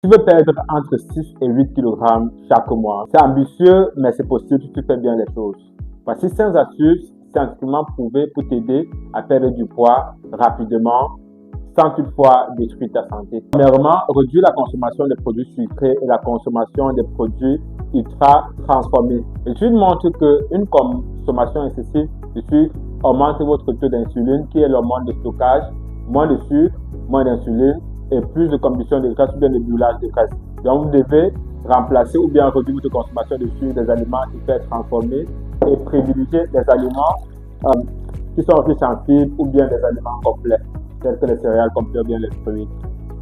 Tu veux perdre entre 6 et 8 kg chaque mois. C'est ambitieux, mais c'est possible si tu fais bien les choses. Voici 5 astuces scientifiquement prouvées pour t'aider à perdre du poids rapidement sans toutefois détruire ta santé. Premièrement, réduire la consommation des produits sucrés et la consommation des produits ultra transformés. L'étude montre qu'une consommation excessive de sucre augmente votre taux d'insuline, qui est l'hormone de stockage. Moins de sucre, moins d'insuline et plus de combustion de graisse ou bien de brûlage de graisse. Donc, vous devez remplacer ou bien réduire votre consommation de sucre des aliments hyper transformés et privilégier des aliments qui sont riches en fibres ou bien des aliments complets, tels que les céréales complets ou bien les fruits.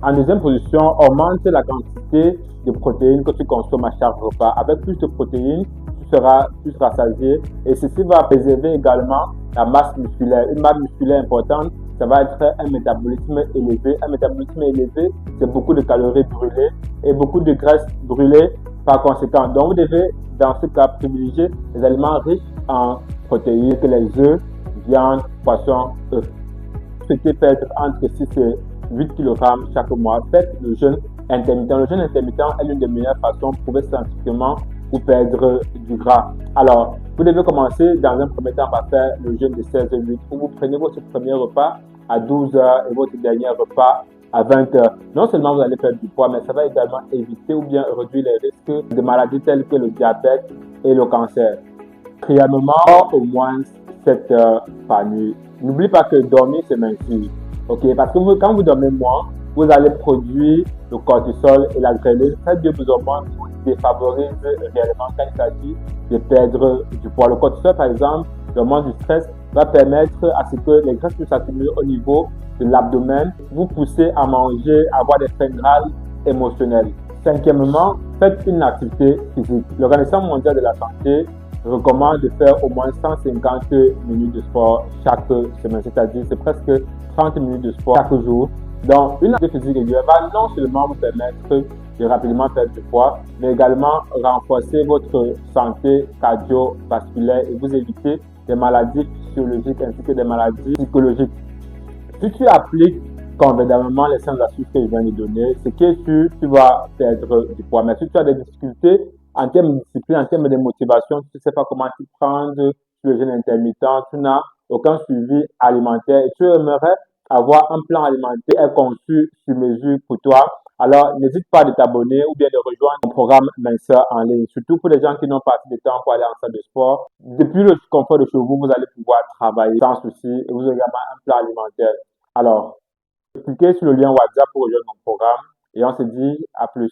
En deuxième position, augmente la quantité de protéines que tu consommes à chaque repas. Avec plus de protéines, tu seras plus rassasié et ceci va préserver également la masse musculaire. Une masse musculaire importante, ça va être un métabolisme élevé. Un métabolisme élevé, c'est beaucoup de calories brûlées et beaucoup de graisses brûlées par conséquent. Donc, vous devez, dans ce cas, privilégier les aliments riches en protéines, que les œufs, viande, poisson, œufs. Vous souhaitez perdre entre 6 et 8 kg chaque mois, faites le jeûne intermittent. Le jeûne intermittent est l'une des meilleures façons prouvées scientifiquement pour perdre du gras. Alors, vous devez commencer dans un premier temps par faire le jeûne de 16-8 où vous prenez votre premier repas à 12 h et votre dernier repas à 20 h. Non seulement vous allez perdre du poids, mais ça va également éviter ou bien réduire les risques de maladies telles que le diabète et le cancer. Premièrement, au moins 7 heures par nuit. N'oublie pas que dormir, c'est mincir. Ok, parce que quand vous dormez moins, vous allez produire le cortisol et l'adrénaline. Ces deux hormones vous défavorisent réellement quand il s'agit de perdre du poids. Le cortisol, par exemple, l'hormone du stress, va permettre à ce que les graisses puissent s'accumuler au niveau de l'abdomen, vous pousser à manger, à avoir des fringales émotionnelles. Cinquièmement, faites une activité physique. L'Organisation mondiale de la santé recommande de faire au moins 150 minutes de sport chaque semaine, c'est-à-dire c'est presque 30 minutes de sport chaque jour. Donc, une activité physique régulière va non seulement vous permettre de rapidement perdre du poids, mais également renforcer votre santé cardiovasculaire et vous éviter des maladies physiologiques ainsi que des maladies psychologiques. Si tu appliques convenablement les 5 astuces que je viens de donner, c'est que tu vas perdre du poids. Mais si tu as des difficultés en termes de discipline, en termes de motivation, tu ne sais pas comment t'y prendre sur le jeûne intermittent, tu n'as aucun suivi alimentaire et tu aimerais avoir un plan alimentaire conçu sur mesure pour toi, alors n'hésite pas de t'abonner ou bien de rejoindre mon programme Minceur en ligne. Surtout pour les gens qui n'ont pas assez de temps pour aller en salle de sport. Depuis le confort de chez vous, vous allez pouvoir travailler sans souci et vous avez également un plan alimentaire. Alors, cliquez sur le lien WhatsApp pour rejoindre mon programme et on se dit à plus.